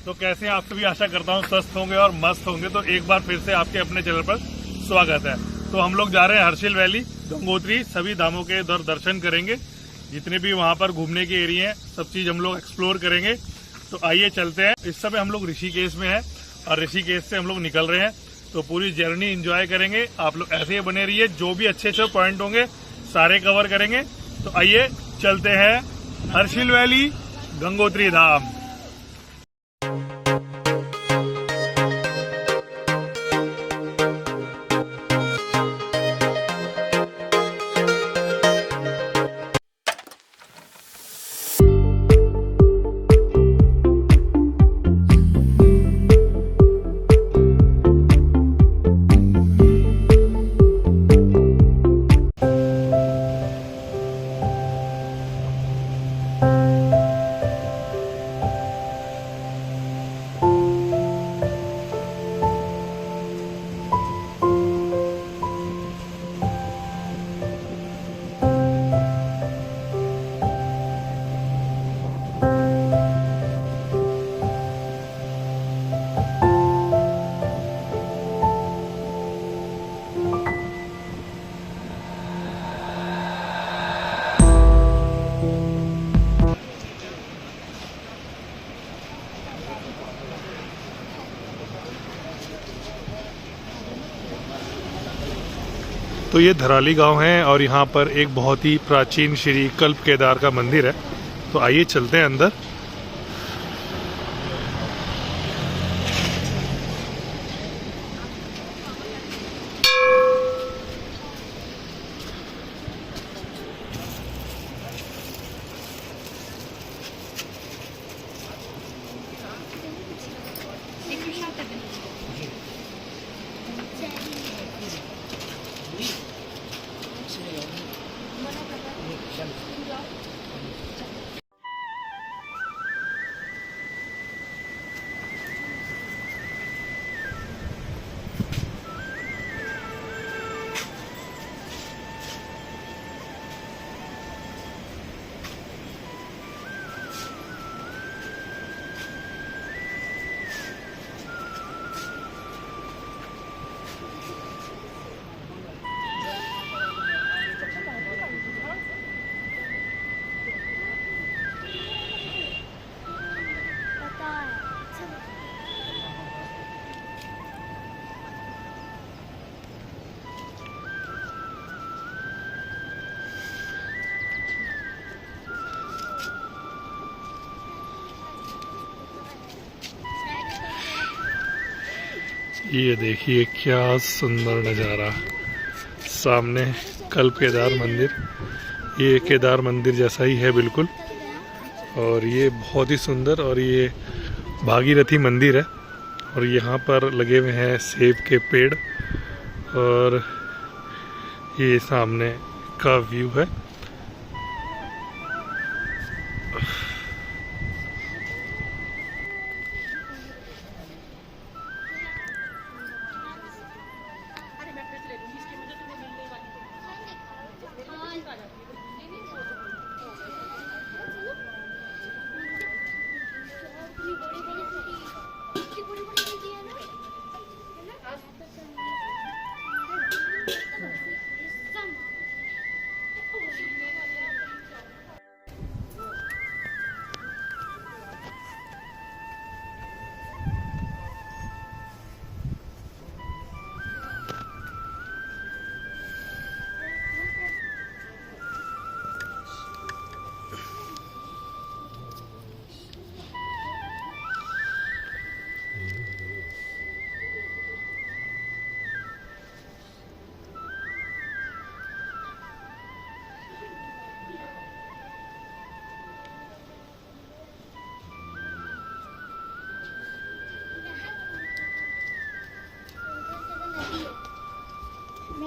तो कैसे आप सभी, आशा करता हूँ स्वस्थ होंगे और मस्त होंगे। तो एक बार फिर से आपके अपने चैनल पर स्वागत है। तो हम लोग जा रहे हैं हर्षिल वैली, गंगोत्री, सभी धामों के दर्शन करेंगे। जितने भी वहाँ पर घूमने के एरिया हैं सब चीज हम लोग एक्सप्लोर करेंगे। तो आइए चलते हैं। इस समय हम लोग ऋषिकेश में हैं और ऋषिकेश से हम लोग निकल रहे हैं। तो पूरी जर्नी एंजॉय करेंगे। आप लोग ऐसे ही बने रहिए, जो भी अच्छे अच्छे पॉइंट होंगे सारे कवर करेंगे। तो आइए चलते हैं हर्षिल वैली, गंगोत्री धाम। तो ये धराली गांव है और यहाँ पर एक बहुत ही प्राचीन श्री कल्प केदार का मंदिर है। तो आइए चलते हैं अंदर। ये देखिए क्या सुंदर नज़ारा, सामने कल्प केदार मंदिर। ये केदार मंदिर जैसा ही है बिल्कुल, और ये बहुत ही सुंदर। और ये भागीरथी मंदिर है और यहाँ पर लगे हुए हैं सेब के पेड़। और ये सामने का व्यू है।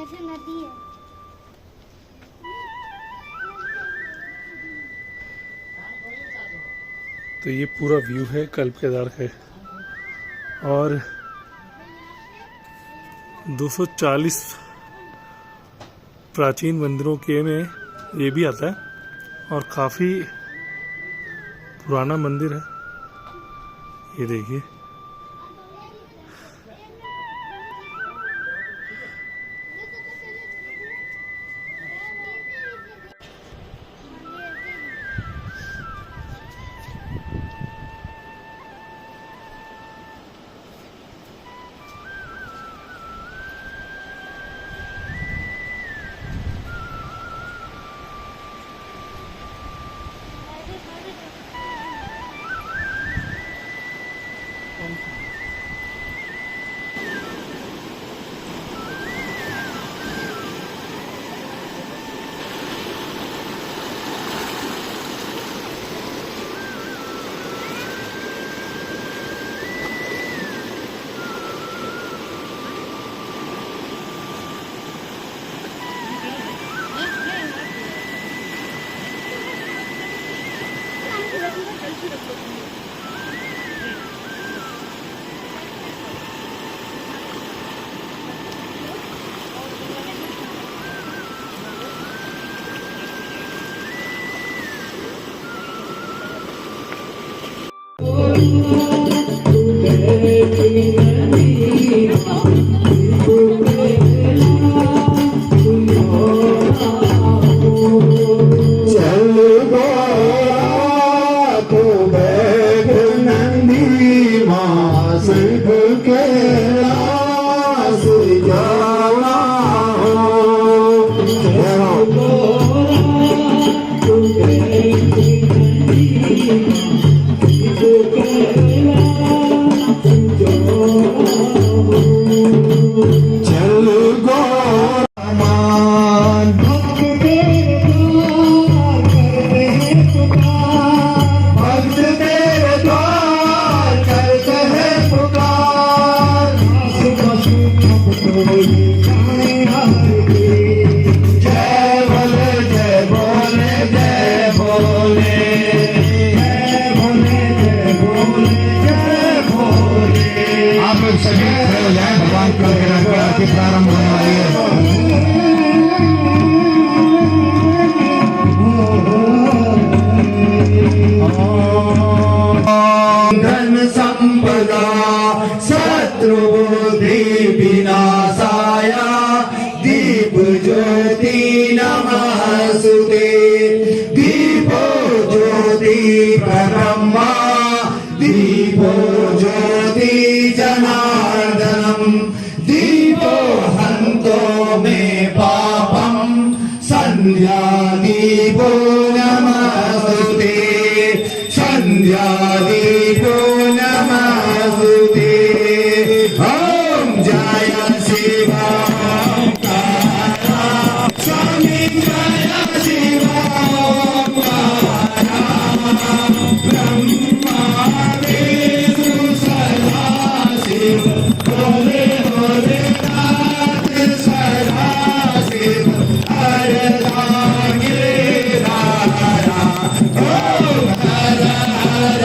ऐसे नदी है। तो ये पूरा व्यू है कल्प केदार का और 240 प्राचीन मंदिरों के में ये भी आता है और काफ़ी पुराना मंदिर है। ये देखिए प्रारंभ होने वाली है। धन संपदा शत्रुबुद्धि विनाशाय दीप ज्योति नमस्तुते। दीपो ज्योति ब्रह्मा दीपो ज्योति जनार्दनम् दीपो हन्तो मे पापम् संध्या दीपो नमस्तुते। संध्या दीपो नमस्तुते। ॐ जय शिव स्वामी जय शिव ब्रह्मा विष्णु सदा शिव भोले भोले नाथ सदा शिव हर गिरिधारा। ओम हर हर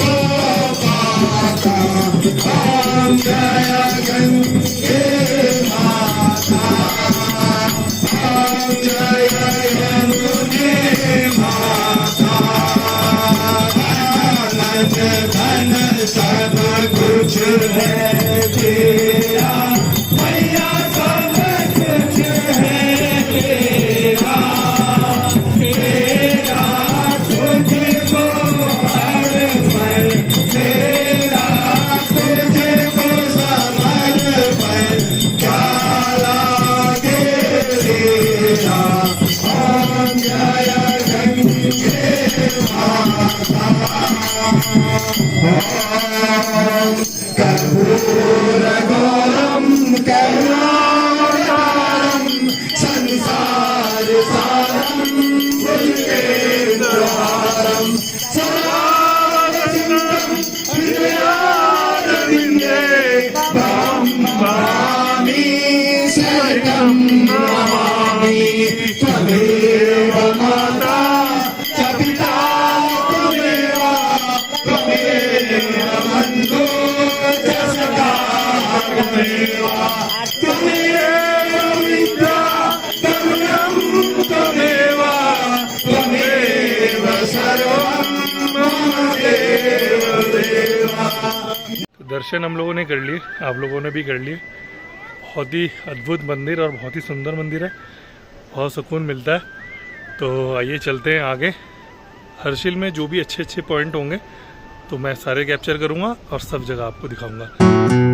गो माता ओम जय गंगे माता ओम जय यमुने माता धन सब कुछ है तेरा मैया सब कुछ है तेरा तेरा तुझको हर पल तेरा तुझको समर्पण क्या लागे तेरा ओम जय गंगे माता कर्पूर गौरम करुणावतारम संसार सारम भुजगेन्द्रहारम सदा वसंतम हृदयारविन्दे त्वां भजामि शरणं नमामि त्वमेव माता च पिता त्वमेव बन्धु च सखा त्वमेव त्वमेव विद्या तरुणं त्वमेव त्वमेव सर्वं मम देव देवा। तो दर्शन हम लोगों ने कर लिए, आप लोगों ने भी कर लिए। बहुत ही अद्भुत मंदिर और बहुत ही सुंदर मंदिर है, बहुत सुकून मिलता है। तो आइए चलते हैं आगे। हर्षिल में जो भी अच्छे अच्छे पॉइंट होंगे तो मैं सारे कैप्चर करूँगा और सब जगह आपको दिखाऊंगा।